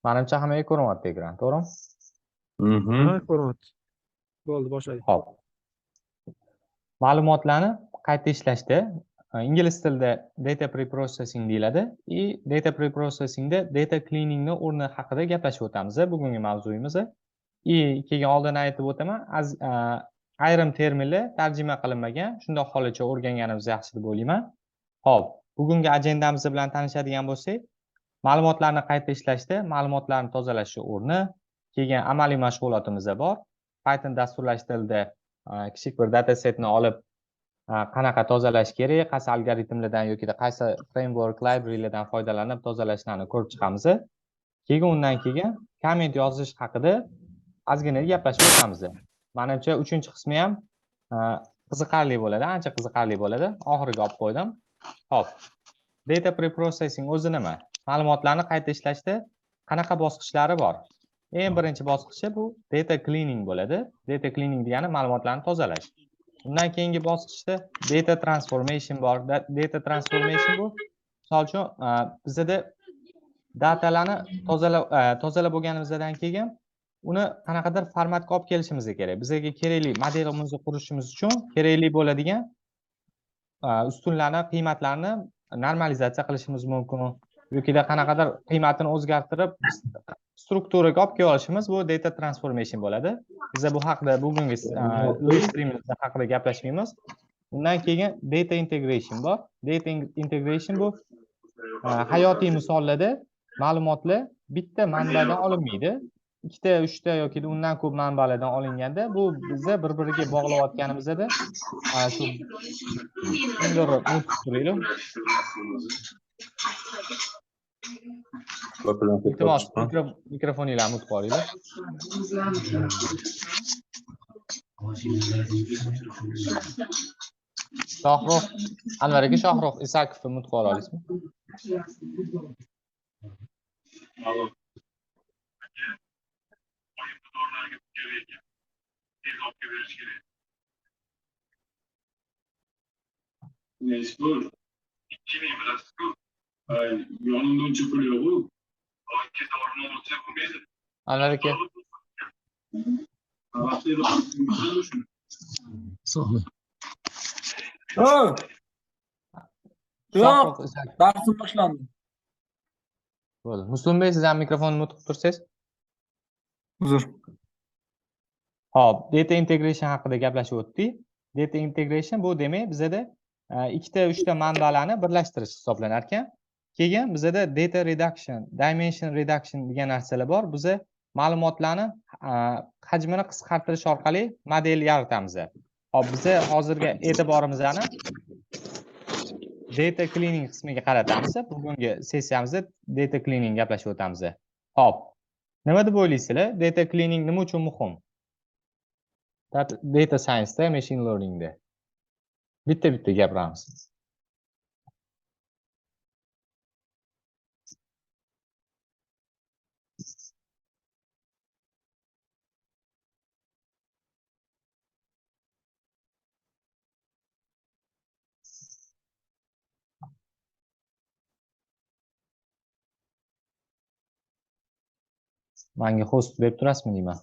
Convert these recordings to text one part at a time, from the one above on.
Manimcha hammaga ko'rinyapti ekran, to'g'rimi? Ha, ko'ryapti. Bo'ldi, boshlaydi. Xo'p. Ma'lumotlarni qayta ishlashda ingliz tilida data preprocessing deyiladi. Data preprocessingda data cleaningni o'rni haqida gaplashib o'tamiz bugungi mavzuyimiz. Keyin oldin aytib o'taman, ayrim terminlar tarjima qilinmagan, shundoq holicha o'rganganimiz yaxshi deb o'ylayman. Xo'p, bugungi ajendamiz bilan tanishadigan bo'lsak, ma'lumotlarni qayta ishlashda ma'lumotlarni tozalash o'rni, keyin amaliy mashg'ulotimiz bor. Python dasturlash tilida kichik bir datasetni olib qanaqa tozalash kerak, qaysi algoritmlardan yoki qaysi framework librarylardan foydalanib tozalashlarni ko'rib chiqamiz. Keyin undan keyin komment yozish haqida ozgina gaplashib o'tamiz. Menimcha 3-qismi ham qiziqarli bo'ladi, ancha qiziqarli bo'ladi. Oxiriga olib qo'ydim. Xo'p. Data preprocessing o'zi nima? Ma'lumotlarni qayta ishlashda qanaqa bosqichlari bor? Eng birinchi bosqichi bu data cleaning bo'ladi. Data cleaning degani ma'lumotlarni tozalash. Undan keyingi bosqichda data transformation bor. Data transformation bu, misol uchun, bizda datalarni tozalab bo'lganimizdan keyin uni qanaqadir formatga olib kelishimiz kerak. Bizga kerakli modelimizni qurishimiz uchun kerakli bo'ladigan ustunlarni, qiymatlarni normalizatsiya qilishimiz mumkin. Yoki qanaqadir qiymatini o'zgartirib strukturaga olib kelib olishimiz bu data transformation bo'ladi. Biz bu haqida bugungi streamimiz haqida gaplashmaymiz. Undan keyin data integration bor. Data integration bu hayotiy misollarda ma'lumotlar bitta manbadan olinmaydi. 2 ta, 3 ta yoki undan ko'p manbalardan olinganda bu bizni bir-biriga bog'layotganimizda shu iltimos mikrofoninglarni unutib qo'yinglar. Shohruh, Anvar aka, Shohruh Isakovni unutib qo'ya olasizmi? Mecbur. 2000 bilasizku. Yonimdan cho'kiliyor-ku. Ikki dorini olsa bo'lmaydi. Anvar aka. Sog'lik. Yo'q, darsim boshlandi. Bo'ldi. Muslimbek, siz ham mikrofonni unutib tursangiz. Uzr. Xo'p, data integration haqida gaplashib o'tdik. Data integration bu demak bizda 2 ta, 3 ta manbalarni birlashtirish hisoblanar ekan. Keyin bizda data reduction, dimension reduction degan narsalar bor. Biz ma'lumotlarni hajmini qisqartirish orqali model yaratamiz. Hop, biz hozirgi e'tiborimizni data cleaning qismiga qaratamiz. Bugungi sessiyamizda data cleaning gaplashib o'tamiz. Hop. Nima deb o'ylaysizlar? Data cleaning nima uchun muhim? Data science da, machine learning da. Bitta gapiramiz. Menga host deb turasizmi deyman.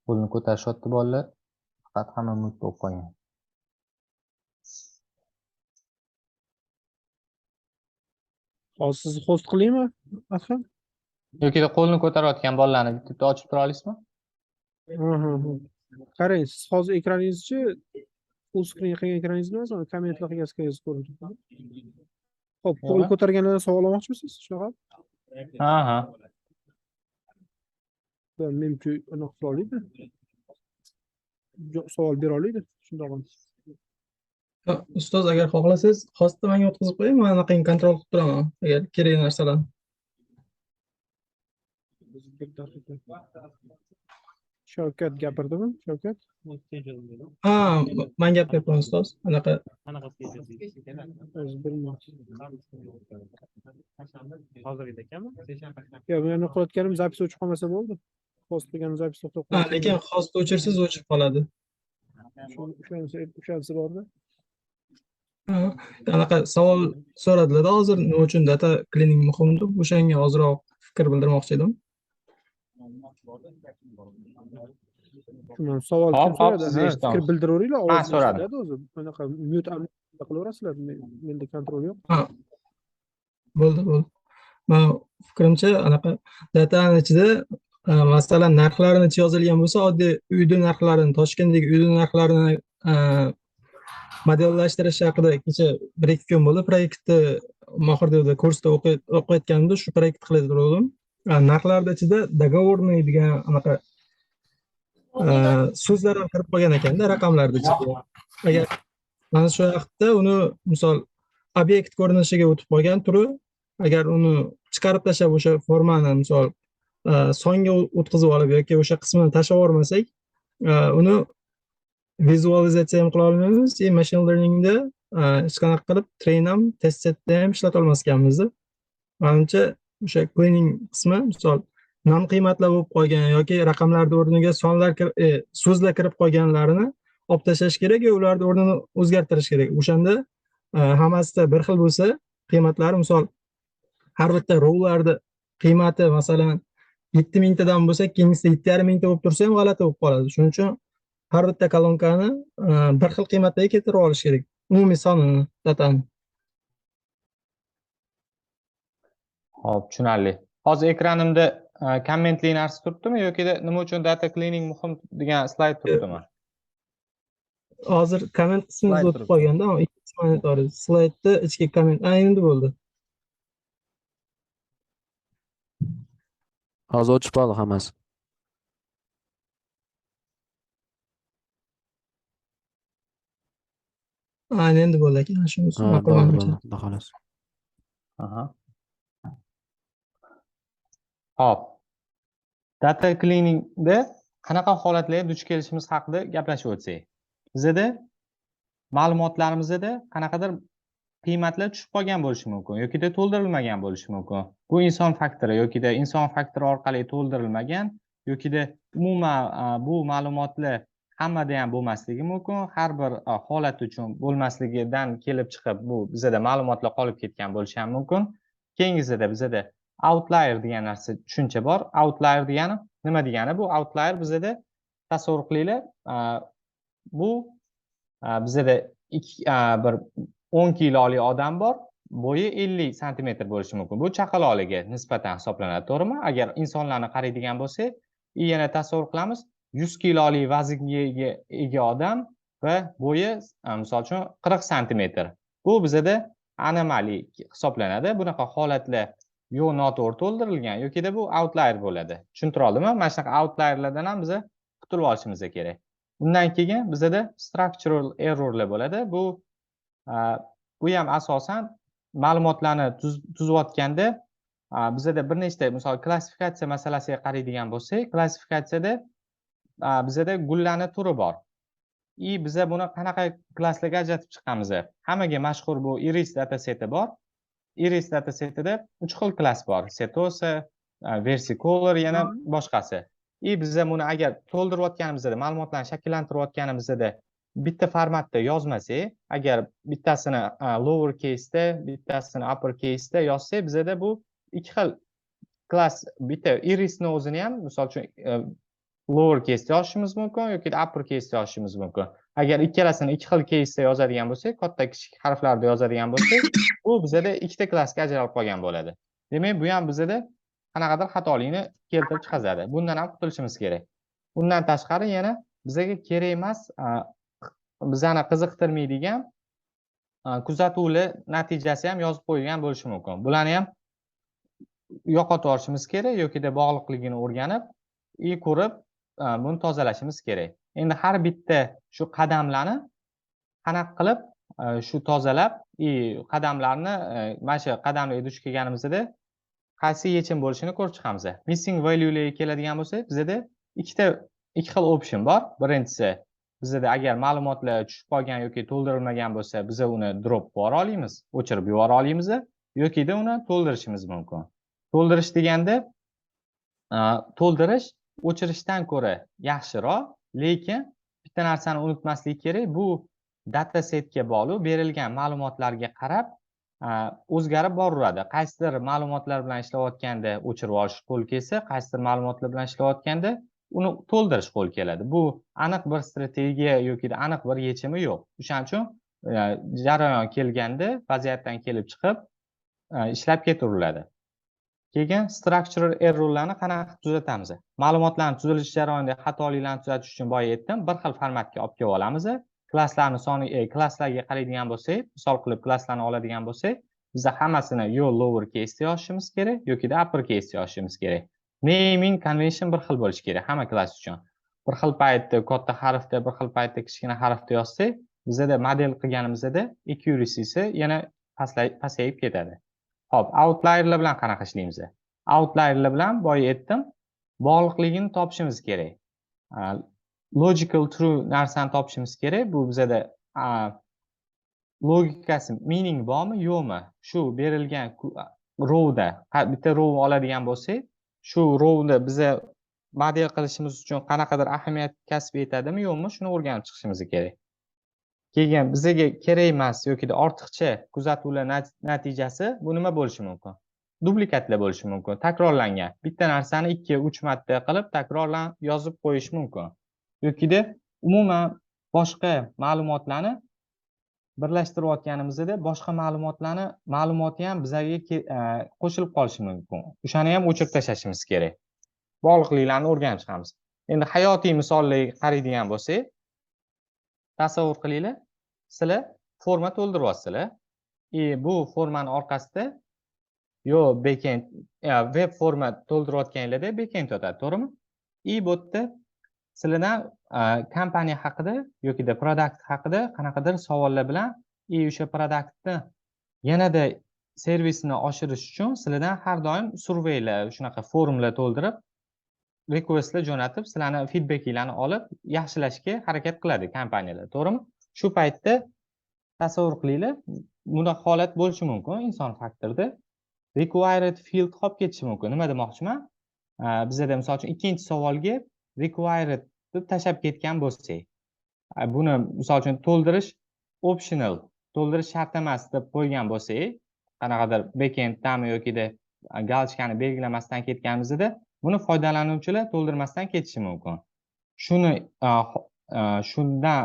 Qo'lni ko'tarishyapti bolalar. Faqat hamma mute bo'lib qolgan. Hozir sizni host qilaymi, Akram? Yoki qo'lni ko'tarayotgan bolalarni bitta ochib tura olasizmi? Qarang, siz hozir ekraningizchi full screen qilgan ekraningizni emas, kommentlar qilgan ekraningizni ko'rib turibman. Xo'p, qo'l ko'targanlardan savol olmoqchimisiz? Shunaqa? Ha. Menimcha anaqa qila oladi. Savol bera oladi. Shundoq. Ustoz, agar xohlasangiz, hostni menga o'tkazib qo'ying, men anaqani kontrol qilib turaman, agar kerak narsalarni. Shavkat gapirdimi? Shavkat? Ha, men gapiryapman ustoz. Anaqa o'zi bilmayman. Hozirgidek ekanmi? Yo'q, men anaqa qilayotganim zapis o'chib qolmasa bo'ldi. Host qilgan zapis to'xtab ha, lekin hostni o'chirsiz o'chib qoladi. O'shanisi borda. Anaqa savol so'radilar hozir, nima uchun data cleaning muhim deb, o'shanga ozroq fikr bildirmoqchi edim. Shundan savol Hop, kim hop, so'radi? sizni Ha, eshitamiz. fikr bildiravering, Ha, ovozni so'radim. eshitadi o'zi. Bunaqa mute qilaverasizlar. Menda kontrol yo'q. Ha, bo'ldi. Men fikrimcha anaqa datani ichida masalan narxlarini yozilgan bo'lsa, oddiy uyni narxlarini, Toshkentdagi uyni narxlarini modellashtirish haqida kecha 1-2 kun bo'ldi proyektni Mohir devda kursda o'qiyotganimda shu proyekt qilaverdim. Narxlarni ichida договорный degan anaqa so'zlar ham kirib qolgan ekanda raqamlarni ichiga. Agar mana shu vaqtda uni misol obyekt ko'rinishiga o'tib qolgan turi, agar uni chiqarib tashlab o'sha formani misol songa o'tkazib olib yoki o'sha qismini tashlab yubormasak, uni vizualizatsiya ham qila olmaymiz. Machine learningda hech qanaqa qilib train ham, test setda ham ishlata olmas ekanmiz. Menimcha o'sha cleaning qismi misol nom qiymatlar bo'lib qolgan yoki raqamlarning o'rniga sonlar so'zlar kirib qolganlarini olib tashlash kerak va ularning o'rnini o'zgartirish kerak. O'shanda hammasida bir xil bo'lsa, qiymatlari misol har bitta rowlarni qiymati masalan 7000 tadan bo'lsa, keyingisida 7500 ta bo'lib tursa ham g'alati bo'lib qoladi. Shuning uchun har bitta kolonkani bir xil qiymatdagi keltirib olish kerak. Umumiy sonini, datani. Hop, tushunarli. Hozir ekranimda kommentli narsa turibdimi yoki nima uchun data cleaning muhim degan slayd turibdimi? Hozir komment qismida Slayd o'tib turibdi. qolganda, ikkinchi monitor slaydda ichki komment. Endi bo'ldi. Hozir o'chib qoldi hammasi. Endi bo'ldi ekan, shunisi Ha, ma'qul bo'ldi, menimcha. bo'ldi, xolos. Aha. Hop. Data cleaningda qanaqa holatlarga duch kelishimiz haqida gaplashib o'tsak. Bizda ma'lumotlarimizda qanaqadir qiymatlar tushib qolgan bo'lishi mumkin yoki to'ldirilmagan bo'lishi mumkin. Bu inson faktori yoki inson faktori orqali to'ldirilmagan yoki umuman bu ma'lumotlar hammada ham bo'lmasligi mumkin. Har bir holat uchun bo'lmasligidan kelib chiqib bu bizda ma'lumotlar qolib ketgan bo'lishi ham mumkin. Keyingisida bizda outlier degan narsa tushuncha bor. Outlier degani nima degani? Bu outlier bizda tasavvur qilinglar, bu bizda bir 10 kiloli odam bor, bo'yi 50 santimetr bo'lishi mumkin. Bu chaqaloqlarga nisbatan hisoblanadi, to'g'rimi? Agar insonlarni qaraydigan bo'lsak, yana tasavvur qilamiz, 100 kiloli vaznga ega odam va bo'yi misol uchun 40 santimetr. Bu bizda anomali hisoblanadi. Bunaqa holatlar yo noto'g'ri to'ldirilgan yoki bu outlier bo'ladi. Tushuntira oldimmi? Mana shunaqa outlierlardan ham biz qutulib olishimiz kerak. Undan keyin bizda structural errorlar bo'ladi. Bu ham asosan ma'lumotlarni tuzayotganda bizda bir nechta misol klassifikatsiya masalasiga qaraydigan bo'lsak, klassifikatsiyada bizda gullarning turi bor. Biza buni qanaqa klasslarga ajratib chiqqanmiz? Hammaga mashhur bu iris dataseti bor. Iris datasetida 3 xil klass bor: setosa, versicolor, yana boshqasi. Biza buni agar to'ldirayotganimizda, ma'lumotlarni shakllantirayotganimizda bitta formatda yozmasak, agar bittasini lower case'da, bittasini upper case'da yozsak, bizda bu ikki xil klass, bitta irisni o'zini ham misol uchun lower case'da yozishimiz mumkin yoki upper case'da yozishimiz mumkin. Agar ikkalasini ikki xil case'da yozadigan bo'lsak, katta kichik harflarda yozadigan bo'lsak, bu bizda ikkita klassga ajralib qolgan bo'ladi. Demak, bu ham bizda qanaqadir xatolikni keltirib chiqazadi. Bundan ham qutulishimiz kerak. Bundan tashqari yana bizga kerak emas, bizani qiziqtirmaydigan kuzatuvlar natijasi ham yozib qo'yilgan bo'lishi mumkin. Bularni ham yo'qotib olishimiz kerak yoki bog'liqligini o'rganib, ko'rib buni tozalashimiz kerak. Endi har bitta shu qadamlarni qanaqa qilib shu tozalab, qadamlarni mana shu qadamlarga duch kelganimizda qaysi yechim bo'lishini ko'rib chiqamiz. Missing value'larga keladigan bo'lsak, bizda ikki xil option bor. Birinchisi, bizda agar ma'lumotlar tushib qolgan yoki to'ldirilmagan bo'lsa, biz uni drop qilib olamiz, o'chirib yubora olamiz yoki uni to'ldirishimiz mumkin. To'ldirish deganda to'ldirish o'chirishdan ko'ra yaxshiroq, lekin bitta narsani unutmaslik kerak, bu datasetga bog'liq berilgan ma'lumotlarga qarab o'zgarib boraveradi. Qaysidir ma'lumotlar bilan ishlayotganda o'chirib olish qo'l kelsa, qaysidir ma'lumotlar bilan ishlayotganda uni to'ldirish qo'l keladi. Bu aniq bir strategiya yoki aniq bir yechimi yo'q. O'shaning uchun jarayon kelganda vaziyatdan kelib chiqib ishlab ketaveriladi. Keyin structural errorlarni qanaqa tuzatamiz? Ma'lumotlarning tuzilish jarayonida xatoliklarni tuzatish uchun boya aytdim, bir xil formatga olib kelib olamiz. Klasslarni soni klasslarga qaraydigan bo'lsak, misol qilib klasslarni oladigan bo'lsak, biz hammasini yo lower case yozishimiz kerak yoki upper case yozishimiz kerak. Naming convention bir xil bo'lishi kerak hamma klass uchun. Bir xil paytda katta harfda, bir xil paytda kichkina harfda yozsak, bizda model qilganimizda accuracy'si yana pasayib ketadi. Xo'p, outlierlar bilan qanaqa ishlaymiz? Outlierlar bilan boya aytdim, bog'liqligini topishimiz kerak. Logical true narsani topishimiz kerak. Bu bizda logikasi meaning bormi, yo'qmi? Shu berilgan rowda bitta row oladigan bo'lsak, shu rowda biza model qilishimiz uchun qanaqadir ahamiyat kasb etadimi, yo'qmi? Shuni o'rganib chiqishimiz kerak. Keyin bizga kerak emas yoki ortiqcha kuzatuvlar natijasi bu nima bo'lishi mumkin? Duplikatlar bo'lishi mumkin, takrorlangan. Bitta narsani 2-3 marta qilib takrorlan yozib qo'yish mumkin. Yoki umuman boshqa ma'lumotlarni birlashtirayotganimizda boshqa ma'lumoti ham bizga qo'shilib qolishi mumkin. O'shani ham o'chirib tashlashimiz kerak. Bog'liqliklarni o'rganib chiqamiz. Endi hayotiy misollarga qaraydigan bo'lsak, tasavvur qilinglar, sizlar forma to'ldiryapsizlar. Bu formani orqasida yo backend, web forma to'ldirayotganinglarda backend yotadi, to'g'rimi? Bu yerda sizlardan kompaniya haqida yoki produkt haqida qanaqadir savollar bilan o'sha produktni yanada servisini oshirish uchun sizlardan har doim surveylar, shunaqa forumlar to'ldirib, requestlar jo'natib, sizlarni feedbackinglarni olib, yaxshilashga harakat qiladi kompaniyalar, to'g'rimi? Shu paytda tasavvur qilinglar, bunda holat bo'lishi mumkin inson faktorda. Required field qolib ketishi mumkin. Nima demoqchiman? Bizda misol uchun ikkinchi savolga required deb tashab ketgan bo'lsak, buni misol uchun to'ldirish optional, to'ldirish shart emas deb qo'ygan bo'lsak, qanaqadir backend'dami yoki galchkani belgilamasdan ketganimizda buni foydalanuvchilar to'ldirmasdan ketishi mumkin. Shundan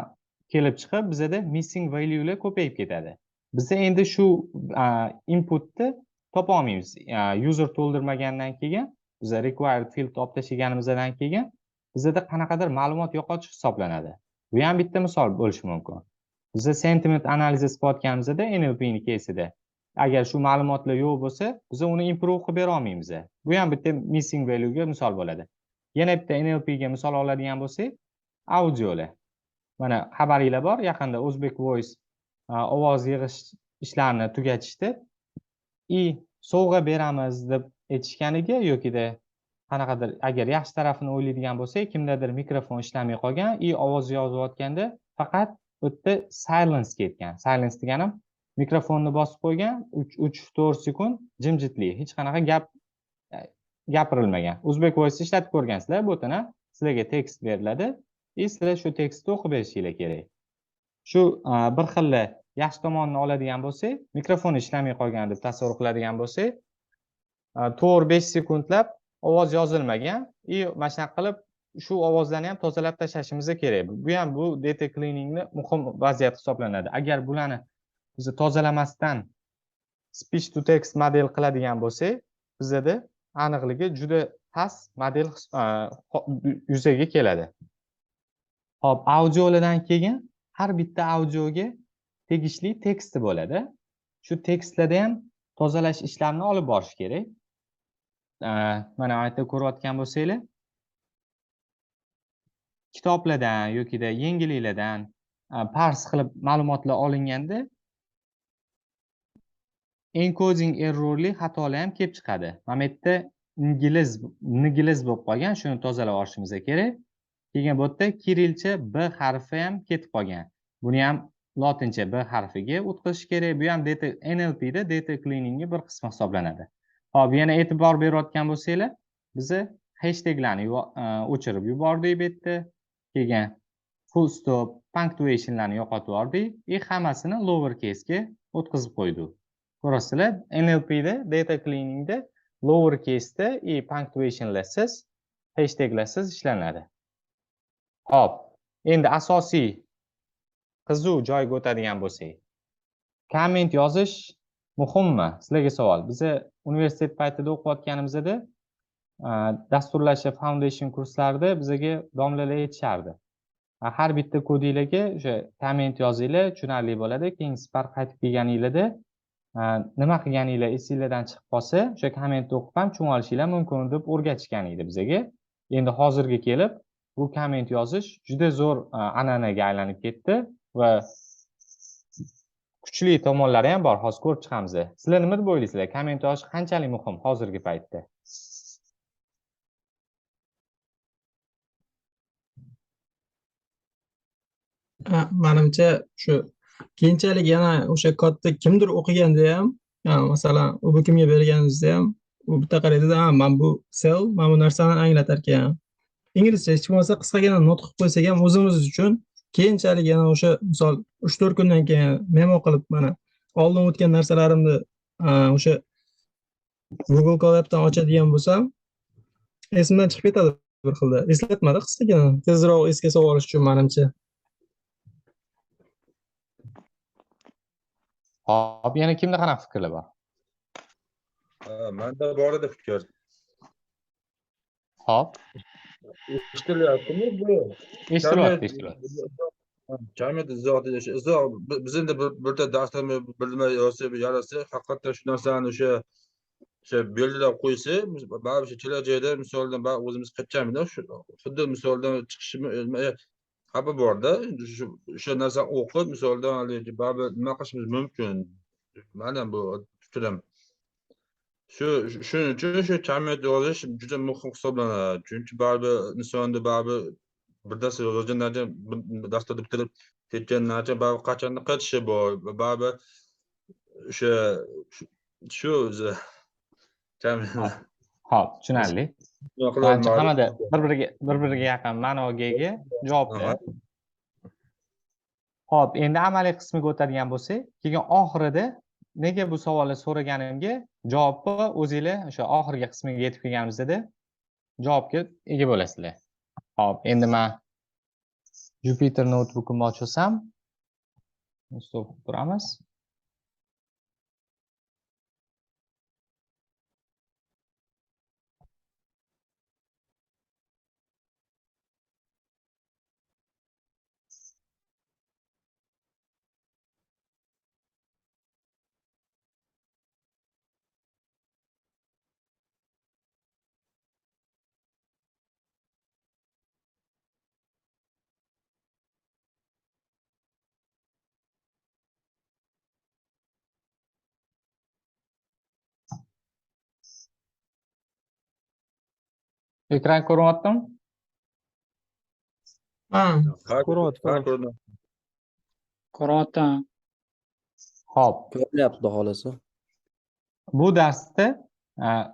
kelib chiqib bizda missing value'lar ko'payib ketadi. Biz endi shu inputni topa olmaymiz. User to'ldirmagandan keyin, biz required field olib tashlaganimizdan keyin bizda qanaqadir ma'lumot yo'qotish hisoblanadi. Bu ham bitta misol bo'lishi mumkin. Biz sentiment analizis qilayotganimizda NLP ni kesida agar shu ma'lumotlar yo'q bo'lsa, biz uni improve qilib bera olmaymiz. Bu ham bitta missing value ga misol bo'ladi. Yana bitta NLP ga misol oladigan bo'lsak, audiolar. Mana xabaringlar bor, yaqinda Uzbek Voice ovoz yig'ish ishlarini tugatishdi. Sovg'a beramiz deb aytishganiga yoki qanaqadir agar yaxshi tarafini o'ylaydigan bo'lsak, kimdadir mikrofon ishlamay qolgan, ovoz yozayotganda faqat bu yerda silence ketgan. Silence deganim mikrofonni bosib qo'ygan, 3-4 sekund jimjitlik, hech qanaqa gap gapirilmagan. Uzbek Voice ishlatib ko'rgansizlar, bu yerda sizlarga tekst beriladi, sizlar shu tekstni o'qib berishinglar kerak. Shu bir xil yaxshi tomonini oladigan bo'lsak, mikrofon ishlamay qolgan deb tasavvur qiladigan bo'lsak, 4-5 sekundlab ovoz yozilmagan, mana shunaqa qilib shu ovozlarni ham tozalab tashlashimiz kerak. Bu ham bu data cleaningni muhim vaziyat hisoblanadi. Agar bularni biz tozalamasdan speech to text model qiladigan bo'lsak, bizda aniqligi juda past model yuzaga keladi. Hop, audiolardan keyin har bitta audioga tegishli teksti bo'ladi. Shu tekstlarda ham tozalash ishlarini olib borish kerak. Mana bu yerda ko'rayotgan bo'lsanglar, kitoblardan yoki yangiliklardan parse qilib ma'lumotlar olinganda encoding errorli xatolar ham kelib chiqadi. Mana bu yerda ingliz bo'lib qolgan, shuni tozalab olishimiz kerak. Keyin bu yerda kirillcha B harfi ham ketib qolgan. Buni ham lotincha B harfiga o'tkazish kerak. Bu ham NLP da data cleaningga bir qismi hisoblanadi. Hop, yana e'tibor berayotgan bo'lsanglar, biz hashtaglarni o'chirib yubordik bu yerda. Keyin full stop, punctuationlarni yo'qotib yubordik. Hammasini lower case ga o'tkazib qo'ydik. Ko'rasizlar, NLP'da, data cleaningda lower case'da и punctuationlarsiz, hashtaglarsiz ishlanadi. Hop, endi asosiy qiziq joyga o'tadigan bo'lsak. Komment yozish muhimmi? Sizlarga savol. Biza universitet paytida o'qiyotganimizda dasturlash foundation kurslarida bizaga domlalar aytishardi. Har bitta kodinglarga o'sha komment yozinglar, tushunarli bo'ladi. Keyin Spark qaytib kelganinglarda nima qilganinglar esinglardan chiqib qolsa, o'sha kommentni o'qib ham tushunib olishinglar mumkin deb o'rgatishgan edi bizaga. Endi hozirga kelib bu komment yozish juda zo'r an'anaga aylanib ketdi va kuchli tomonlari ham bor. Hozir ko'rib chiqamiz. Sizlar nima deb o'ylaysizlar? Komment yozish qanchalik muhim hozirgi paytda? Manimcha shu keyinchalik yana o'sha kodni kimdir o'qiganda ham, masalan, u kimga berganingizda ham u bitta qaraydida, "Men bu cell, men bu narsani anglatar ekan." Inglizcha hech bo'lmasa qisqagina nutq qilib qo'ysak ham o'zimiz uchun keyinchalik yana o'sha misol 3-4 kundan keyin memo qilib mana oldin o'tgan narsalarimni o'sha Google Colab'dan ochadigan bo'lsam, esimdan chiqib ketadi bir xilda. Eslatmadi qisqagina, tezroq esga solib olish uchun menimcha. Hop, yana kimda qanaqa fikrlar bor? Menda bor edi fikr. Hop, Eshitilyaptimi bu? eshitilyapti. Jamiyat izoh biz endi birta darslarni bilmay yoki yarasi haqiqatdan shu narsani o'sha belgilab qo'ysa, baribir kelajakda misoldan o'zimiz qaytganmiz xuddi misoldan chiqishimiz xabar borda, o'sha narsani o'qib misoldan baribir nima qilishimiz mumkin. Mana bu fikrim. Shuning uchun shu jamiyat yozish juda muhim hisoblanadi. Chunki baribir insonni baribir bir dars yozgandan keyin dasturni bitirib ketgandan keyin baribir qachondir qaytishi bor. Baribir o'sha shu o'zi jamiyat. Hop, tushunarli. Manimcha hammada bir-biriga yaqin ma'noga ega javoblar. Hop, endi amaliy qismiga o'tadigan bo'lsak, keyin oxirida nega bu savolni so'raganimga javobni o'zingizlar o'sha oxirgi qismiga yetib kelganimizda javobga ega bo'lasizlar. Hop, endi men Jupyter notebookimni ochsam, stop turamiz. Ekran ko'ryaptimi? Ko'ryapti. Hop, Ko'ryapti xohlasa. bu darsda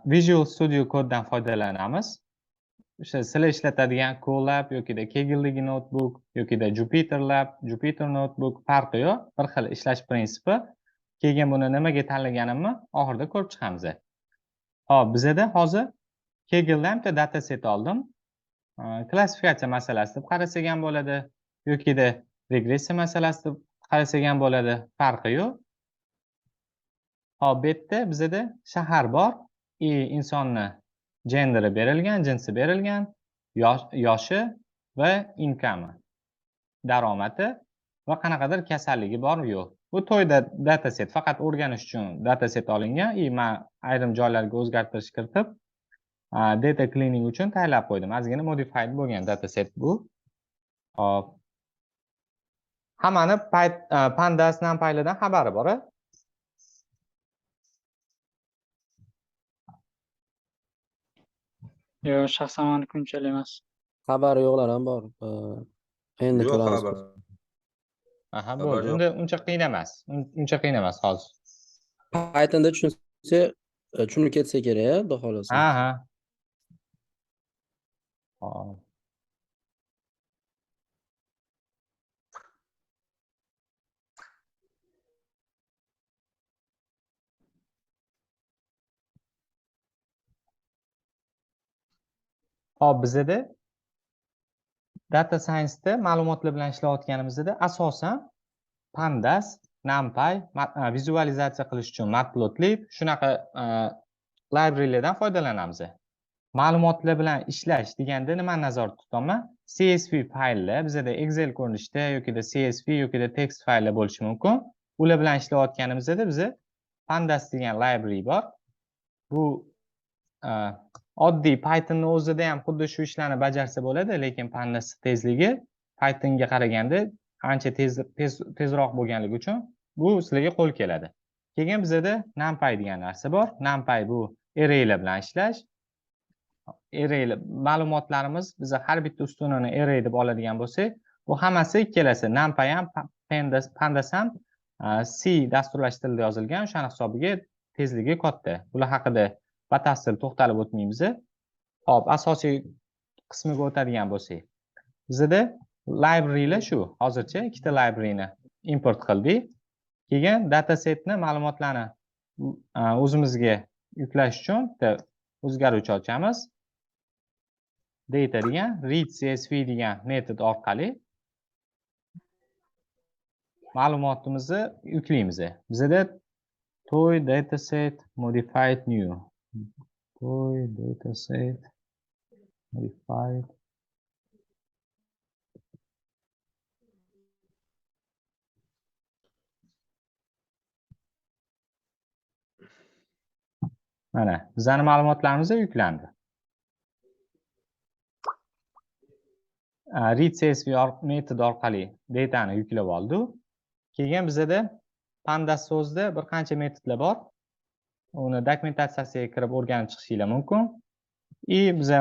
Visual Studio Code'dan foydalanamiz. O'sha sizlar ishlatadigan Colab yokida Kaggledagi notebook yokida Jupyter Lab, Jupyter notebook farqi yo'q, bir xil ishlash prinsipi. Keyin buni nimaga tanlaganimni oxirida ko'rib chiqamiz. Hop, bizada hozir Kaggledan bitta dataset oldim. Klassifikatsiya masalasi deb qarasak ham bo'ladi, yokida regressiya masalasi deb qarasak ham bo'ladi, farqi yo'q. Hop, bu yerda bizada shahar bor, insonni genderi berilgan, jinsi berilgan, yoshi va income, daromadi va qanaqadir kasalligi bor yo'q. Bu to'yda dataset faqat o'rganish uchun dataset olingan, men ayrim joylarga o'zgartirish kiritib data cleaning uchun tayyorlab qo'ydim. Ozgina modified bo'lgan dataset bu. Hop. Hammani Pandas NumPy'dan xabari bor. Yo'q, shaxsan meniki unchalik emas. Xabari yo'qlar ham bor. Endi Yo'q ko'ramiz. xabar. Aha, bo'ldi. Unda uncha qiyin emas. Uncha qiyin emas hozir. Pythonda tushunsa, tushunib ketsa kerak, xudo xolasa. Aha. Hop. Hop, bizada data science da ma'lumotlar bilan ishlayotganimizda asosan pandas, numpy, vizualizatsiya qilish uchun matplotlib shunaqa librarylardan foydalanamiz. Ma'lumotlar bilan ishlash deganda nimani nazarda tutaman? CSV fayllar bizada Excel ko'rinishda yokida CSV yokida text fayllar bo'lishi mumkin. Ular bilan ishlayotganimizda biza pandas degan library bor. Bu oddiy Pythonning o'zida ham xuddi shu ishlarni bajarsa bo'ladi, lekin pandas tezligi Pythonga qaraganda ancha tezroq bo'lganligi uchun bu sizlarga qo'l keladi. Keyin bizada numpy degan narsa bor. Numpy bu arraylar bilan ishlash. Arraylar ma'lumotlarimiz biza har bitta ustunani array deb oladigan bo'lsak, bu hammasi ikkalasi numpy ham pandas ham C dasturlash tilida yozilgan, o'shaning hisobiga tezligi katta. Bular haqida batafsil to'xtalib o'tmaymiz. Hop, asosiy qismiga o'tadigan bo'lsak, bizada librarylar shu. Hozircha ikkita libraryni import qildik. Keyin datasetni ma'lumotlarni o'zimizga yuklash uchun o'zgaruvchi ochamiz. Data degan read csv degan metod orqali ma'lumotimizni yuklaymiz. Bizada toy dataset modified new. Toy dataset modified mana bizning ma'lumotlarimiz yuklandi. Read csv metod orqali datani yuklab oldi. Keyin bizada pandas so'zida bir qancha metodlar bor. Uni dokumentatsiyasiga kirib o'rganib chiqishinglar mumkin. Biza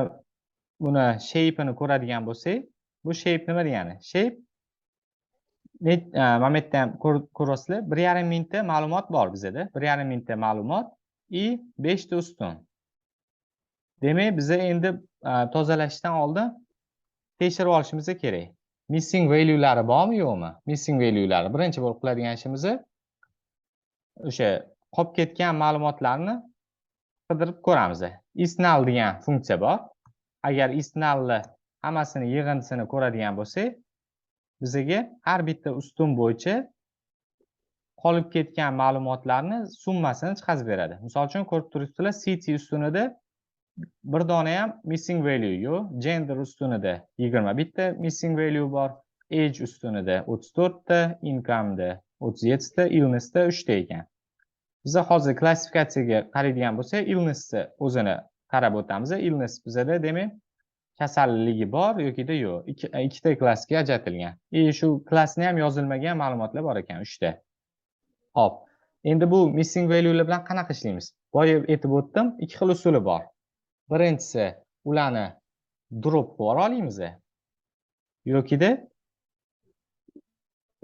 buni shape'ini ko'radigan bo'lsak, bu shape nima degani? Shape mana bu yerda ham ko'rasizlar, 1,5 mingta ma'lumot bor bizada. 1,5 mingta ma'lumot 5 ta ustun. Demak, biza endi tozalashdan oldin tekshirib olishimiz kerak. Missing value'lari bormi, yo'qmi? Missing value'lari birinchi bo'lib qiladigan ishimiz o'sha qolib ketgan ma'lumotlarni qidirib ko'ramiz. Isnull degan funksiya bor. Agar isnullni hammasini yig'indisini ko'radigan bo'lsak, bizga har bitta ustun bo'yicha qolib ketgan ma'lumotlarni summasini chiqarib beradi. Misol uchun ko'rib turibsizlar, city ustunida bir dona ham missing value yo'q. Gender ustunida 21 ta missing value bor. Age ustunida 34 ta, income da 37 ta, illness da 3 ta ekan. Biz hozir klassifikatsiyaga qaraydigan bo'lsak, illnessni o'zini qarab o'tamiz. Illness bizada demak kasalligi bor yokida yo'q. Ikkita klassga ajratilgan. Shu klassni ham yozilmagan ma'lumotlar bor ekan, 3 ta. Hop. Endi bu missing value'lar bilan qanaqa ishlaymiz? Boya aytib o'tdim, ikki xil usuli bor. Birinchisi, ularni drop qilib olamiz. Yokida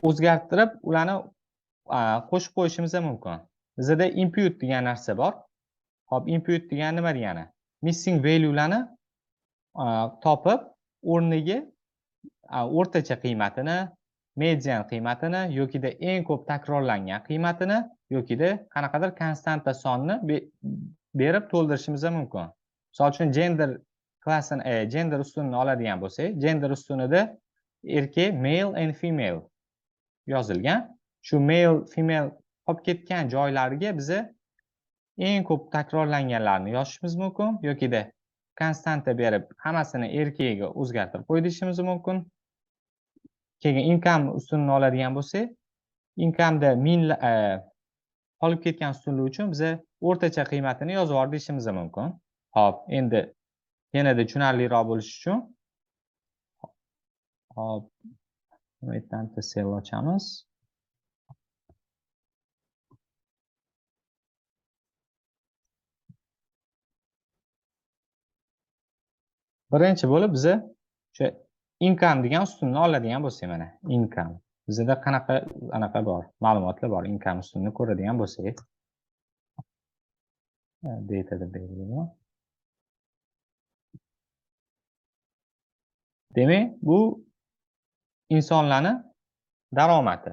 o'zgartirib, ularni qo'shib qo'yishimiz mumkin. Bizda input degan narsa bor. Hop, input degan nima degani? Missing value'larni topib, o'rniga o'rtacha qiymatini, median qiymatini yokida eng ko'p takrorlangan qiymatini yokida qanaqadir konstanta sonni berib to'ldirishimiz mumkin. Misol uchun gender klassini, gender ustunini oladigan bo'lsak, gender ustunida erkak male and female yozilgan. Shu male, female qolib ketgan joylariga biza eng ko'p takrorlanganlarni yozishimiz mumkin yokida konstanta berib hammasini erkagiga o'zgartirib qo'yishimiz mumkin. Keyin income ustunini oladigan bo'lsak, income'da qolib ketgan ustunlik uchun biza o'rtacha qiymatini yozib yuborishimiz mumkin. Hop, endi yanada tushunarliroq bo'lish uchun hop, bu yerdan cell ochamiz. Birinchi bo'lib biza o'sha income degan ustunni oladigan bo'lsak, mana income. Bizda qanaqa bor? Ma'lumotlar bor. Income ustunini ko'radigan bo'lsak, data deb belgilayman. Demak, bu insonlarning daromadi.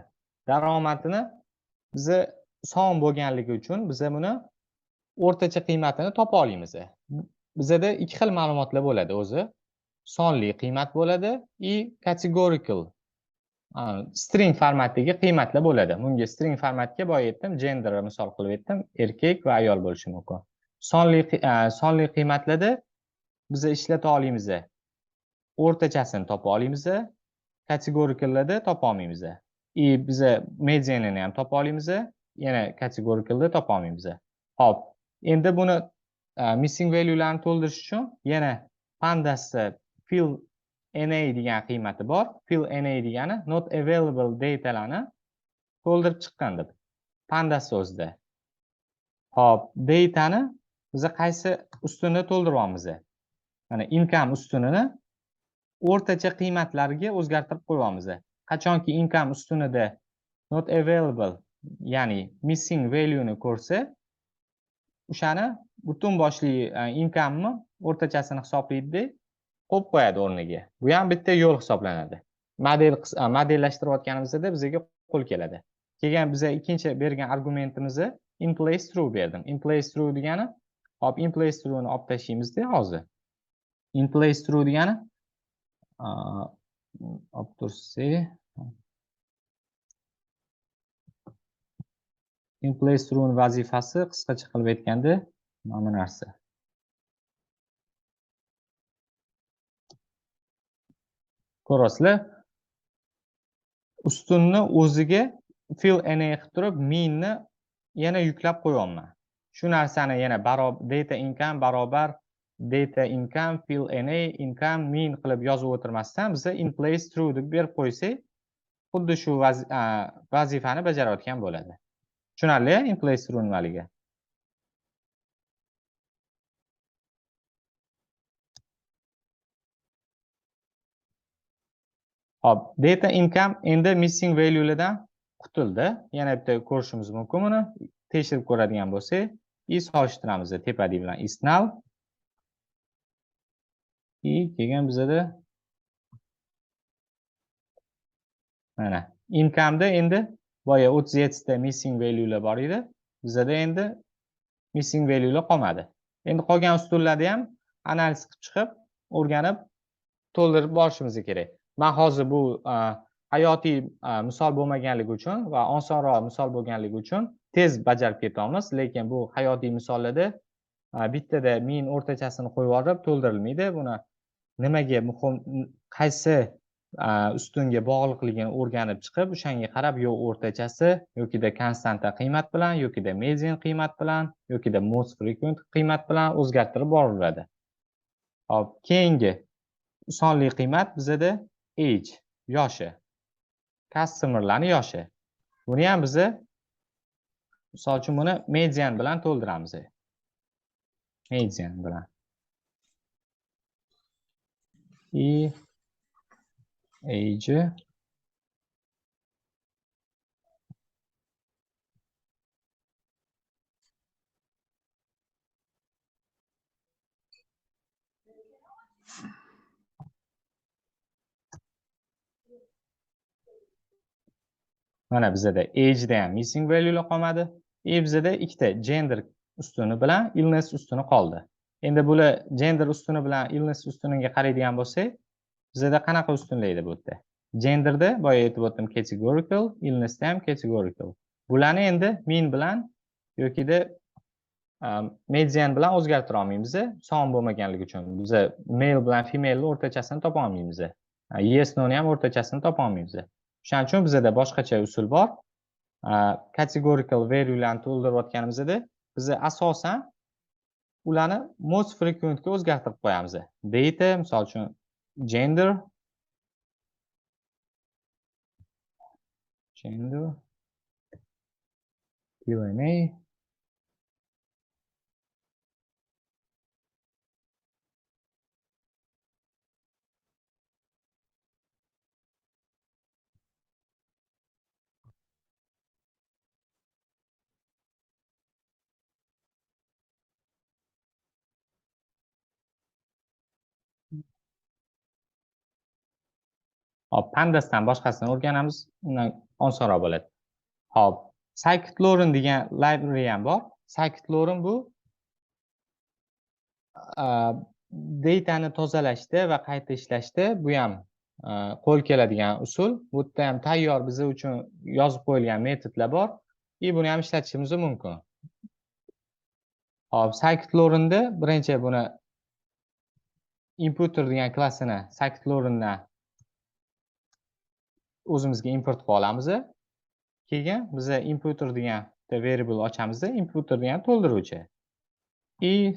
Daromadini biz son bo'lganligi uchun biz buni o'rtacha qiymatini topa olamiz. bizada ikki xil ma'lumotlar bo'ladi o'zi. Sonli qiymat bo'ladi и categorical string formatdagi qiymatlar bo'ladi. Bunga string formatga boya aytdim, gender misol qilib aytdim, erkak va ayol bo'lishi mumkin. Sonli qiymatlarda biz ishlata olamiz. O'rtachasini topa olamiz. Categoricallarda topa olmaymiz. Biz medianini ham topa olamiz, yana categoricalda topa olmaymiz. Hop, endi buni missing value'larni to'ldirish uchun yana pandasda fill NA degan qiymati bor. Fill NA degani not available datalarni to'ldirib chiqqan deb. Pandas o'zida. Hop, datani biz qaysi ustunni to'ldiryapmiz? Mana income ustunini o'rtacha qiymatlarga o'zgartirib qo'yamiz. Qachonki income ustunida not available, ya'ni missing value ni ko'rsa, o'shani butun boshli income'ni o'rtachasini hisoblaydi, qo'yib qo'yadi o'rniga. Bu ham bitta yo'l hisoblanadi. Modellashtirayotganimizda bizga qo'l keladi. Keyin biz ikkinchi bergan argumentimizni in place true berdim. In place true degani, hop, in place true ni olib tashlaymiz-da hozir. In place true degani olib tursak, in place true vazifasi qisqacha qilib aytganda mana bu narsa. Ko'rasizlar, ustunni o'ziga fill NA qilib turib, meanni yana yuklab qo'yapman. Shu narsani yana data income barobar data income fill NA income mean qilib yozib o'tirmasdan biz in place true deb berib qo'ysak, xuddi shu vazifani bajarayotgan bo'ladi. Tushunarli, in place true nimaligi? Hop, data income endi missing value'lardan qutuldi. Yana bitta ko'rishimiz mumkin buni. Tekshirib ko'radigan bo'lsak, is solishtiramiz tepadagi bilan is null. Keyin bizada mana income'da endi boya 37 ta missing value'lar bor edi. Bizada endi missing value'lar qolmadi. Endi qolgan ustunlarni ham analiz qilib chiqib, o'rganib to'ldirib borishimiz kerak. Men hozir bu hayotiy misol bo'lmaganligi uchun va osonroq misol bo'lganligi uchun tez bajarib ketamiz, lekin bu hayotiy misollarda bittada mean o'rtachasini qo'yib yuborib to'ldirilmaydi. Buni nimaga muhim, qaysi ustunga bog'liqligini o'rganib chiqib, o'shanga qarab yo o'rtachasi yokida konstanta qiymat bilan, yokida median qiymat bilan, yokida most frequent qiymat bilan o'zgartirib boriladi. Hop, keyingi sonli qiymat bizada age, yoshi. Customerlarning yoshi. Buni ham biz misol uchun buni median bilan to'ldiramiz. Median bilan. Age mana bizada age da ham missing value'lar qolmadi. Bizada ikkita gender ustuni bilan illness ustuni qoldi. Endi bular gender ustuni bilan illness ustuniga qaraydigan bo'lsak, bizada qanaqa ustunlaydi bu yerda? Genderda boya aytib o'tdim categorical, illnessda ham categorical. Bularni endi mean bilan yokida median bilan o'zgartira olmaymiz, son bo'lmaganligi uchun. Biz male bilan female o'rtachasini topa olmaymiz. Yes no ni ham o'rtachasini topa olmaymiz. Shuning uchun bizda boshqacha usul bor. Categorical value'larni to'ldirayotganimizda biz asosan ularni most frequent ga o'zgartirib qo'yamiz. Data, misol uchun gender Q&A Hop, Pandasdan boshqasini o'rganamiz, undan osonroq bo'ladi. Hop, scikit-learn degan library ham bor. Scikit-learn bu datani tozalashda va qayta ishlashda bu ham qo'l keladigan usul. Bu yerda ham tayyor bizlar uchun yozib qo'yilgan metodlar bor. Buni ham ishlatishimiz mumkin. Hop, scikit-learnda birinchi buni inputer degan klassini scikit-learndan o'zimizga import qilib olamiz. Keyin biz inputer degan variable ochamiz. Inputer degan to'ldiruvchi.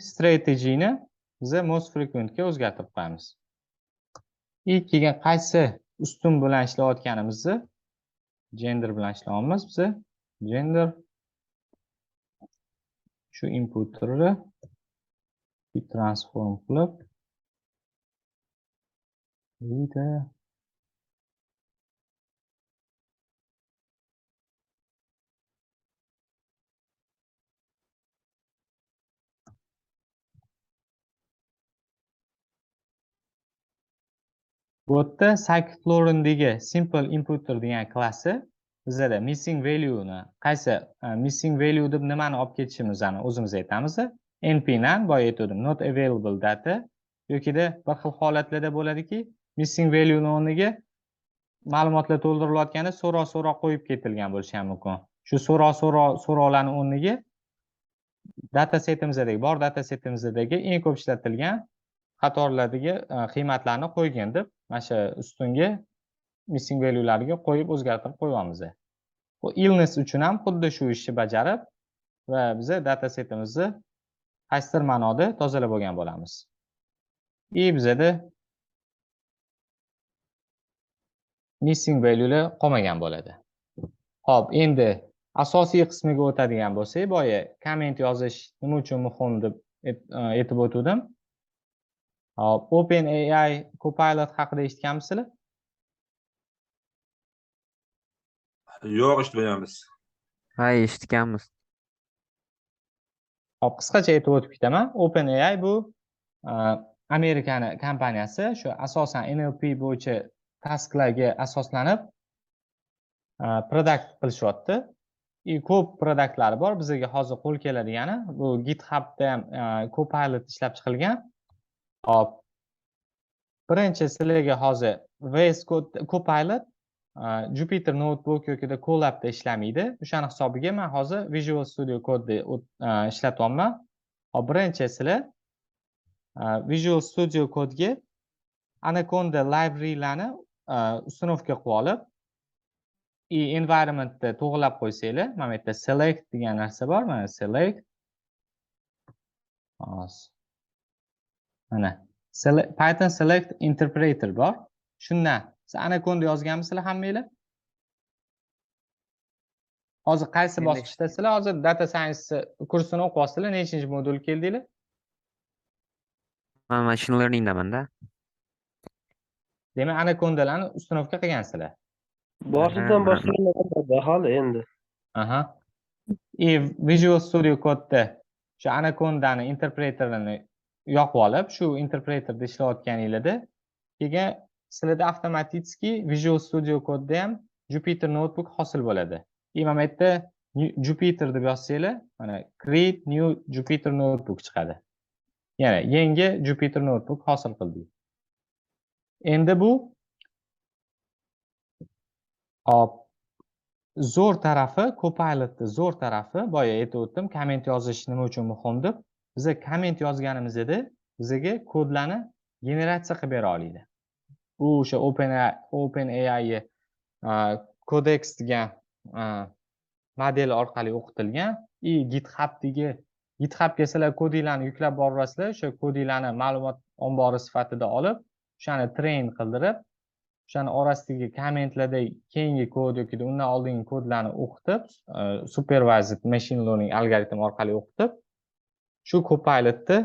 Strategy'ni biz most frequent ga o'zgartirib qo'yamiz. Keyin qaysi ustun bilan ishlayotganimizni gender bilan ishlayapmiz biz. Gender shu inputerni transform qilib bu yerda scikit-learndagi simple inputer degan klassi bizda missing value'ni qaysi missing value deb nimani olib ketishimizni o'zimiz aytamiz. np nan boya aytdim not available data yokida bir xil holatlarda bo'ladiki missing value ni o'rniga ma'lumotlar to'ldirilayotganda so'roq qo'yib ketilgan bo'lishi ham mumkin. Shu so'rovlarning o'rniga data setimizdagi bor data setimizdagi eng ko'p ishlatilgan qatorlardagi qiymatlarni qo'ygin deb mana shu ustunga missing value'larga qo'yib o'zgartirib qo'yamiz. Bu illness uchun ham xuddi shu ishni bajarib va biz data setimizni qaysidir ma'noda tozalab olgan bo'lamiz. Bizda missing value'lar qolmagan bo'ladi. Xo'p, endi asosiy qismiga o'tadigan bo'lsak, boya komment yozish nima uchun muhim deb aytib o'tdim. Hop, OpenAI Copilot haqida eshitganmisizlar? Yo'q, eshitmaganmiz. Ha, eshitganmiz. Hop, qisqacha aytib o'tib ketaman. OpenAI bu Amerikani kompaniyasi, shu asosan NLP bo'yicha tasklarga asoslanib produkt qilishyapti. Ko'p produktlari bor. Bizga hozir qo'l keladigani bu GitHubda ham Copilot ishlab chiqilgan. Hop. Birinchi sizlarga hozir VS Code Copilot Jupyter Notebook yokida Colabda ishlamaydi. O'shani hisobiga men hozir Visual Studio Code ishlatyapman. Hop, birinchi sizlar Visual Studio Code'ga Anaconda library'larni uстановка qilib olib, environmentni to'g'rilab qo'ysanglar, mana bu yerda select degan narsa bor, mana select. Mana Python select interpreter bor. Shundan siz Anaconda yozganmisizlar hammanglar? Hozir qaysi bosqichdasizlar? Hozir data science kursini o'qiyapsizlar, nechinchi modul keldinglar? Men machine learningdaman-da. Demak, Anacondalarni uстановка qilgansizlar. Boshidan boshlaganman hali endi. Aha. Visual Studio Code'da shu Anacondani interpreterini yoqib olib, shu interpreterda ishlayotganinglarda, keyin sizlarda avtomatически Visual Studio Code'da ham Jupyter Notebook hosil bo'ladi. Mana bu yerda Jupyter deb yozsanglar, mana create new Jupyter Notebook chiqadi. Yana yangi Jupyter Notebook hosil qildik. Endi bu hop zo'r tarafi, Copilotning zo'r tarafi, boya aytib o'tdim, komment yozish nima uchun muhim deb. Biz komment yozganimizda bizga kodlarni generatsiya qilib bera oladi. U o'sha OpenAI Codex degan model orqali o'qitilgan. GitHubga sizlar kodinglarni yuklab borasizlar, o'sha kodinglarni ma'lumot ombori sifatida olib, o'shani train qildirib, o'shani orasidagi kommentlarda keyingi kod yoki undan oldingi kodlarni o'qitib, supervised machine learning algoritm orqali o'qitib, shu Copilotni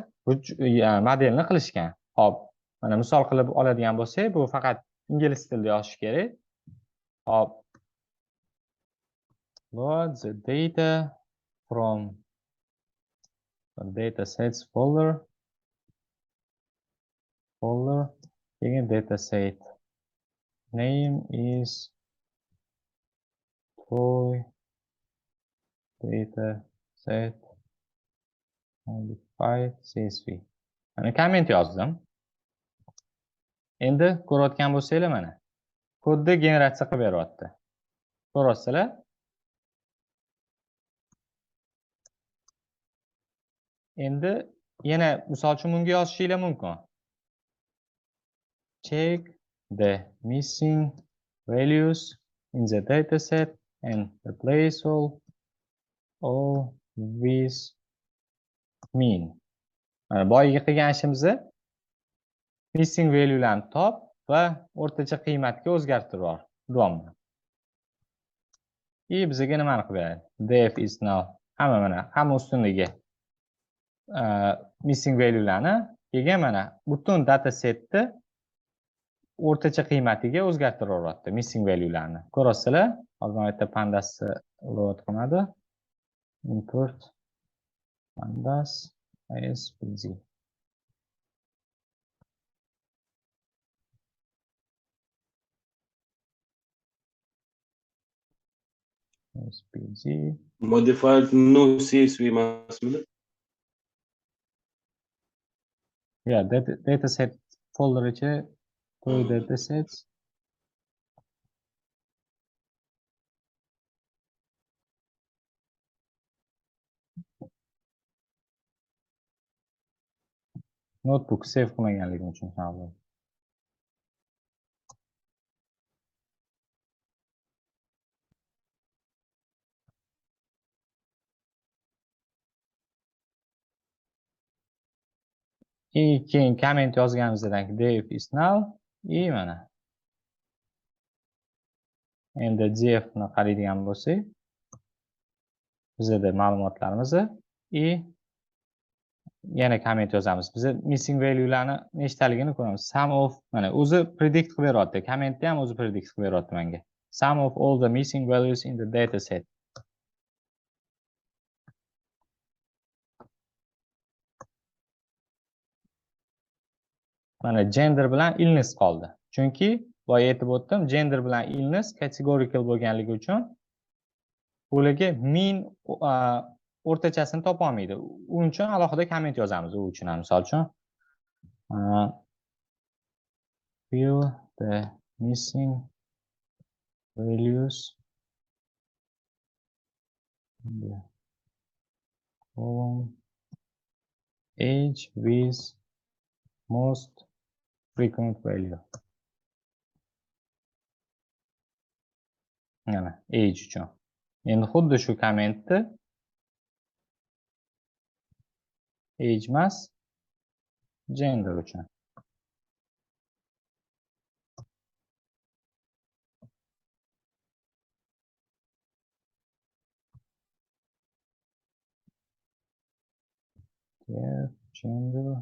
modelni qilishgan. Hop, mana misol qilib oladigan bo'lsak, bu faqat ingliz tilida yozish kerak. Hop. Load the data from the datasets folder. Keyin dataset name is toy dataset modified CSV. Mana komment yozdim. Endi ko'rayotgan bo'lsanglar mana kodni generatsiya qilib beryapti. Ko'ryapsizlar? Endi yana misol uchun bunga yozishinglar mumkin. Check the missing values in the dataset and replace all with mean. Mana boyagi qilgan ishimizni missing value'larni top va o'rtacha qiymatga o'zgartiryapmiz. И bizga nimani qilib beradi? Def is now hamma ustunligi missing value'larni keyin mana butun data setni o'rtacha qiymatiga o'zgartiryapti missing value'larni. Ko'rasizlar? Hozir mana yerda pandasni load qilmadi. Import pandas ASPG. SPG. Modified no CSV emasmidi? Yeah, dataset folder ichi toy datasets. Notebook save qilmaganligim uchun sabab. Keyin comment yozganimizdan def is null mana. Endi def ni qaraydigan bo'lsak, bizda ma'lumotlarimiz yana comment yozamiz. Biz missing value'larni nechtaligini ko'ramiz. Sum of mana o'zi predict qilib beryapti. Commentni ham o'zi predict qilib beryapti menga. Sum of all the missing values in the data set. Mana gender bilan illness qoldi. Chunki boya aytib o'tdim, gender bilan illness categorical bo'lganligi uchun ularga mean o'rtachasini topa olmaydi. Uning uchun alohida comment yozamiz u uchun ham. Misol uchun fill the missing values in the column age with most frequent value. Mana age uchun. Endi xuddi shu commentni age emas gender uchun. Gender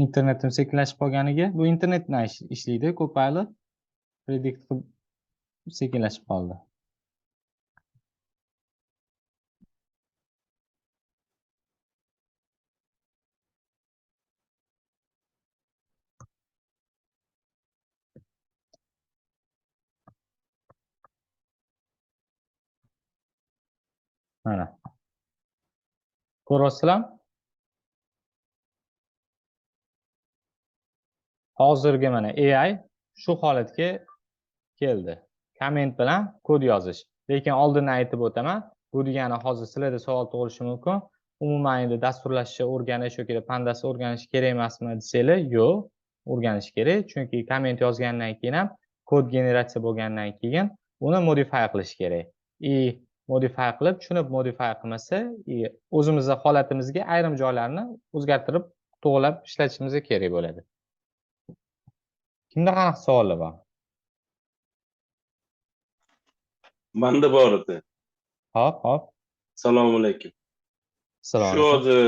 internetim sekinlashib qolganiga, bu internet bilan ishlaydi, Copilot predict qilib sekinlashib qoldi. Mana. Ko'rasizlar? Hozirgi mana AI shu holatga keldi. Comment bilan kod yozish. Lekin oldindan aytib o'taman, bu degani hozir sizlarda savol tug'ilishi mumkin. Umuman endi dasturlashni o'rganish yoki pandas o'rganish kerak emasmi desanglar, yo'q, o'rganish kerak. Chunki comment yozgandan keyin ham kod generatsiya bo'lgandan keyin uni modify qilish kerak. Modify qilib, tushunib modify qilmasa, o'zimizning holatimizga ayrim joylarni o'zgartirib, to'g'rilab ishlatishimiz kerak bo'ladi. Kimda qanaqa savollar bor? Manda bor edi. Hop. Assalomu alaykum. Assalomu Shu alaykum. hozir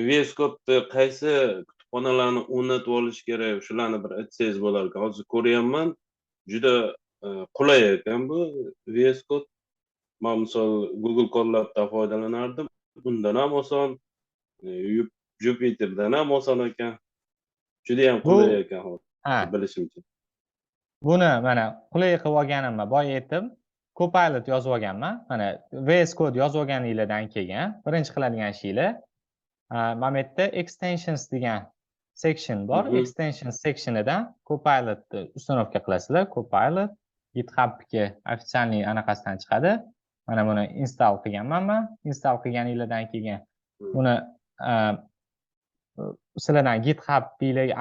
VS Code'ni qaysi kutubxonalarni o'rnatib olish kerak, shularni bir aytsangiz bo'lar ekan. Hozir ko'ryapman, juda qulay ekan bu VS Code. Men misol Google Colab'dan foydalanardim. Bundan ham oson, Jupyterdan ham oson ekan. Judayam Bu qulay ekan ha, bilishimcha. buni mana qulay qilib olganimni boya aytdim. Copilot yozib olganman. Mana VS Code yozib olganinglardan keyin birinchi qiladigan ishinglar mana bu yerda extensions degan section bor. Extensions sectionidan Copilotni ustanovka qilasizlar. Copilot GitHubga ofitsialniy anaqasidan chiqadi. Mana buni install qilganman men. Install qilganinglardan keyin buni sizlardan GitHub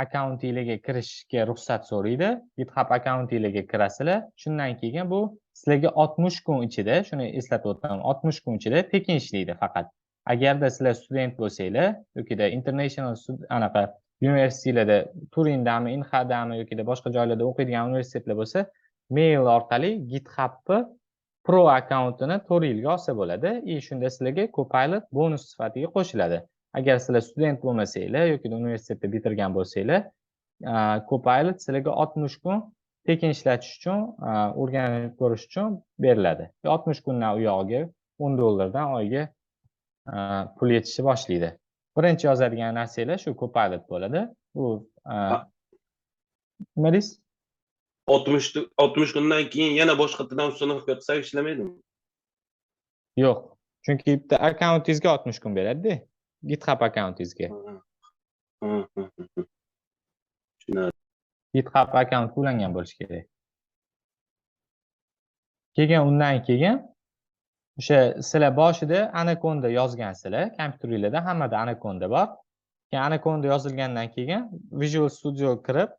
akkauntinglarga kirishga ruxsat so'raydi. GitHub akkauntinglarga kirasizlar. Shundan keyin bu sizlarga 60 kun ichida, shuni eslatib o'taman, 60 kun ichida tekin ishlaydi faqat. Agarda sizlar student bo'lsanglar yokida international anaqa universitetlarda Turindami, Inhadami yokida boshqa joylarda o'qiydigan universitetlar bo'lsa, mail orqali GitHubni Pro akkauntini 4 yilga olsa bo'ladi. Shunda sizlarga Copilot bonus sifatiga qo'shiladi. Agar sizlar student bo'lmasanglar yoki universitetni bitirgan bo'lsanglar, Copilot sizlarga 60 kun tekin ishlatish uchun, o'rganib ko'rish uchun beriladi. 60 kundan u yog'iga $10 dan oyiga pul yetishni boshlaydi. Birinchi yozadigan narsalar shu Copilot bo'ladi. Bu nima deysiz? 60 kundan keyin yana boshqadan ustanovka qilsak ishlamaydimi? Yo'q. Chunki bitta akkauntingizga 60 kun beradi-da. GitHub akkauntingizga. GitHub akkaunt to'langan bo'lishi kerak. Undan keyin o'sha sizlar boshida Anaconda yozgansizlar, kompyuteringlarda hammada Anaconda bor. Keyin Anaconda yozilgandan keyin Visual Studio kirib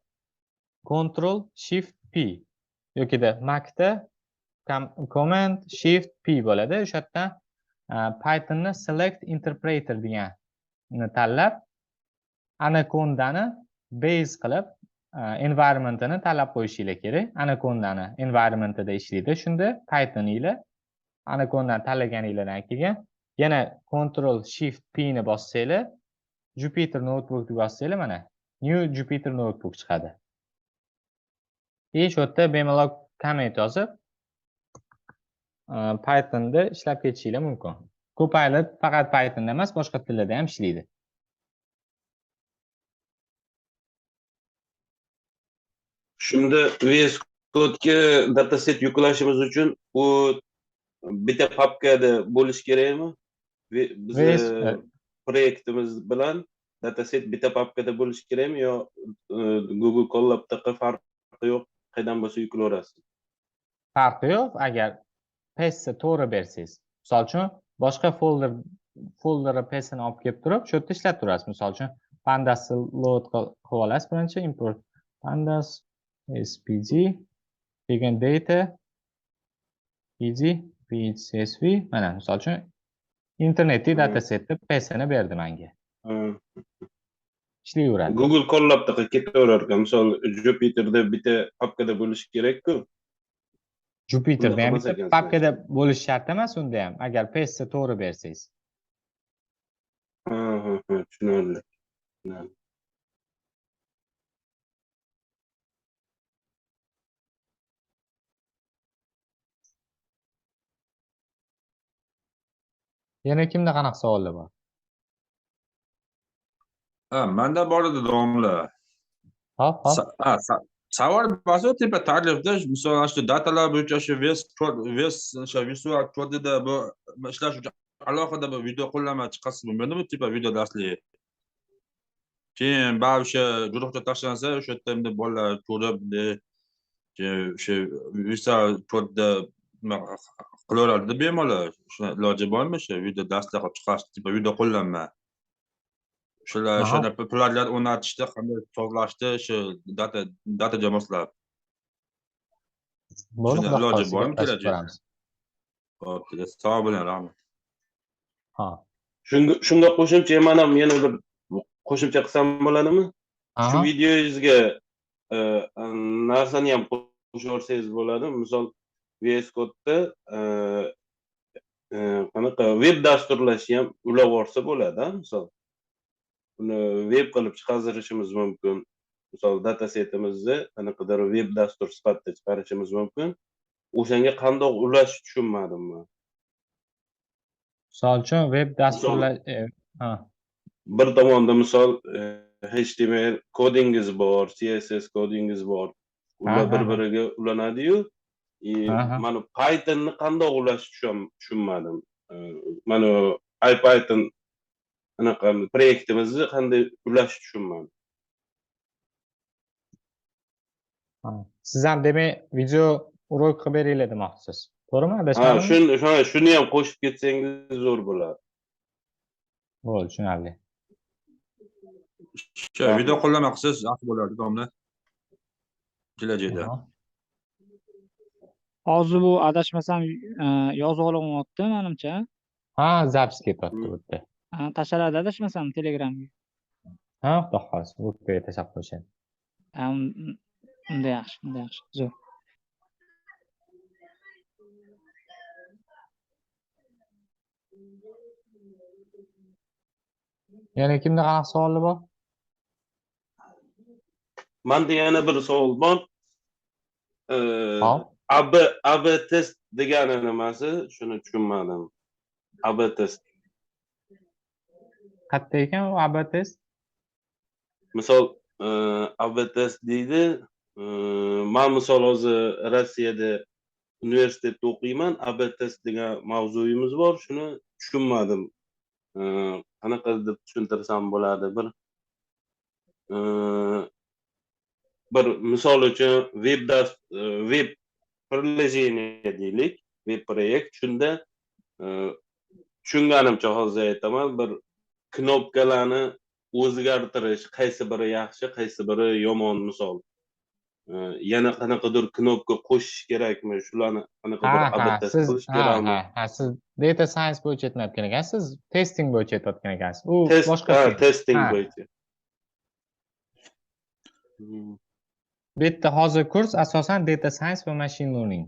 Ctrl Shift P yokida Macda Command Shift P bo'ladi. O'sha yerdan Pythonni Select Interpreter deganni tanlab Anacondani base qilib environmentini tanlab qo'yishingiz kerak. Anacondani environmentida ishlaydi. Shunda Pythoninglar Anacondani tanlaganinglardan keyin yana Ctrl Shift P ni bossanglar, Jupyter Notebook deb bossanglar mana New Jupyter Notebook chiqadi. Shu yerda bemalol comment yozib Pythonda ishlab ketishingiz mumkin. Copilot faqat Pythonda emas, boshqa tillarda ham ishlaydi. Shunda VS Code'ga dataset yuklashimiz uchun u bitta papkada bo'lish kerakmi? Biz proyektimiz bilan dataset bitta papkada bo'lish kerakmi yo Google Colab'da farqi yo'q, qayerdan bo'lsa yuklayverasiz? Farqi yo'q, agar pestni to'g'ri bersangiz. Misol uchun boshqa folderni pestni olib kelib turib, shu yerda ishlatib turasiz. Misol uchun pandas load qilib olasiz, birinchi import pandas spg keyin data pg csv mana misol uchun internetdagi datasetni pestni berdi menga. Ishlayveradi. Google Colab'da ketaverar ekan. Misol Jupyterda bitta papkada bo'lishi kerak-ku. Jupyterda ham bitta papkada bo'lish shart emas unda ham, agar pestni to'g'ri bersangiz. Tushunarli. Yana kimda qanaqa savollar bor? Menda bor edi domla. Hop. Savol bor tepa taklifda misol shu datalar bo'yicha shu Visual Code'da bu ishlash uchun alohida bir video qo'llanma chiqasiz bo'lmaydimi? Tepa video darslik. Keyin o'sha guruhga tashlansa, o'sha yerda bolalar ko'rib, o'sha Visual Code'da qilaveradi bemalol. Shuna iloji bormi shu video darslar qilib chiqarish, tepa video qo'llanma? O'shalar pullar o'rnatishda qanday to'g'rilashdi shu data jamoalar. Bo'ldi, iloji bormi kelajak? Xo'p, sog' bo'ling, rahmat. Shunga qo'shimcha yana bir qo'shimcha qilsam bo'ladimi? Shu videongizga narsani ham qo'shaversangiz bo'ladi. Misol VS Code'da qanaqa web dasturlashni ham ulab olsa bo'ladi, misol. Buni web qilib chiqarishimiz mumkin. Misol datasetimizni qanaqadir web dastur sifatida chiqarishimiz mumkin. O'shanga qanday ulash tushunmadim men. Misol uchun web dasturlash bir tomonda misol HTML kodingiz bor, CSS kodingiz bor. Ular bir-biriga ulanadi-yu, mana Pythonni qanday ulash tushunmadim. Mana IPython anaqa proyektimizni qanday ulash tushunmadim. Siz ham demak video urok qilib beringlar demoqchisiz. To'g'rimi? Ha, Adashmadimmi? shuni ham qo'shib ketsangiz zo'r bo'ladi. Bo'ldi, tushunarli. Video qo'llanma qilsangiz yaxshi bo'lardi domla. Kelajakda. Hozir bu adashmasam yozib olyapti menimcha. Ha, zapis ketyapti bu yerda. Tashladi adashmasam Telegramga. Ha, xudo xohlasa, gruppaga tashlab qo'yishadi. Unda yaxshi, unda yaxshi. Zo'r. Yana kimda qanaqa savollar bor? Menda yana bir savol bor. Hop. AB test degani nimasi? Shuni tushunmadim. AB test. Qayerda ekan u AB test? Misol AB test deydi. Men misol hozir Rossiyada universitetda o'qiyman. AB test degan mavzuyimiz bor. Shuni tushunmadim. Qanaqa deb tushuntirsam bo'ladi? Bir misol uchun web приложение deylik, web proyekt. Shunda tushunganimcha hozir aytaman, bir knopkalarni o'zgartirish, qaysi biri yaxshi, qaysi biri yomon misol. Yana qanaqadir knopka qo'shish kerakmi? Shularni qanaqadir AB-test qilish kerakmi? Ha, siz data science bo'yicha aytmayotgan ekansiz, testing bo'yicha aytayotgan ekansiz. U boshqa. Testing bo'yicha. Bu yerda hozir kurs asosan data science va machine learning.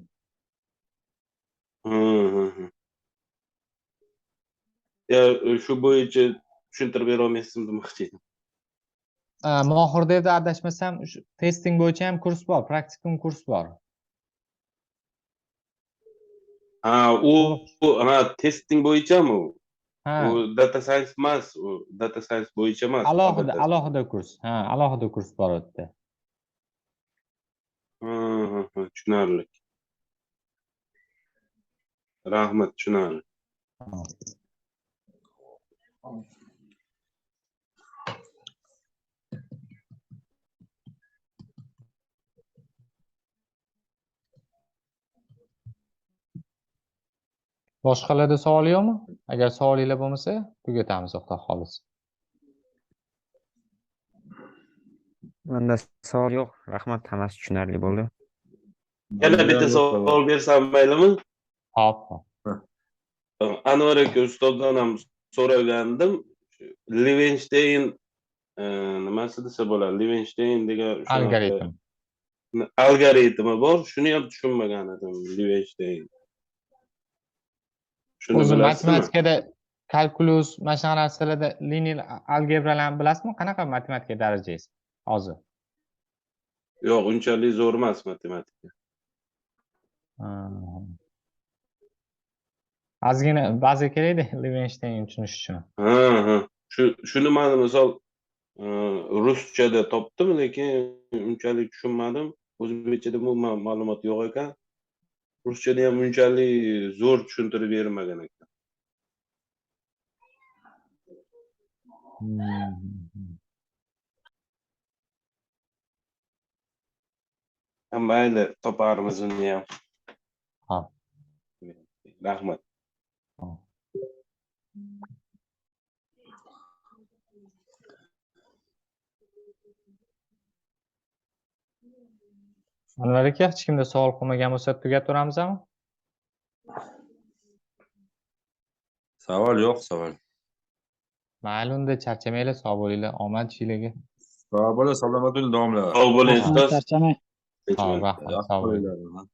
Shu bo'yicha tushuntirib bera olmaysizmi demoqchi edim. Mohirda adashmasam, testing bo'yicha ham kurs bor, praktikum kurs bor. Ha, u testing bo'yichami u? Ha. U data science emas, u data science bo'yicha emas. Alohida kurs. Ha, alohida kurs bor u yerda. Tushunarli. Rahmat, tushunarli. Boshqalarda savol yo'qmi? Agar savolinglar bo'lmasa, tugatamiz, xudo xohlasa. Menda savol yo'q. Rahmat, hammasi tushunarli bo'ldi. Yana bitta savol bersam maylimi? Hop. Anvar aka ustozdan ham so'ragandim. Levenstein nimasi desa bo'ladi? Levenstein degan algoritmi bor. Shuni ham tushunmagan edim, Levenstein. O'zi matematikada kalkulus, mana shunaqa narsalarda linear algebralarni bilasizmi? Qanaqa matematika darajangiz hozir? Yo'q, unchalik zo'r emas matematika. Ozgina baza kerakda Levenstein tushunish uchun. Shuni men misol ruschada topdim, lekin unchalik tushunmadim. O'zbekchada umuman ma'lumot yo'q ekan. Ruschada ham unchalik zo'r tushuntirib bermagan ekan. Mayli, toparmiz uni ham. Ha. Rahmat. Anvar aka, hech kimda savol qolmagan bo'lsa, tugataveramizmi? Savol yo'q, savol. Mayli, unda charchamanglar, sog' bo'linglar, omad ishinglarga. Sog' bo'ling, salomat bo'ling, domla. Sog' bo'ling, ustoz. Charchamang. Rahmat, sog' bo'ling.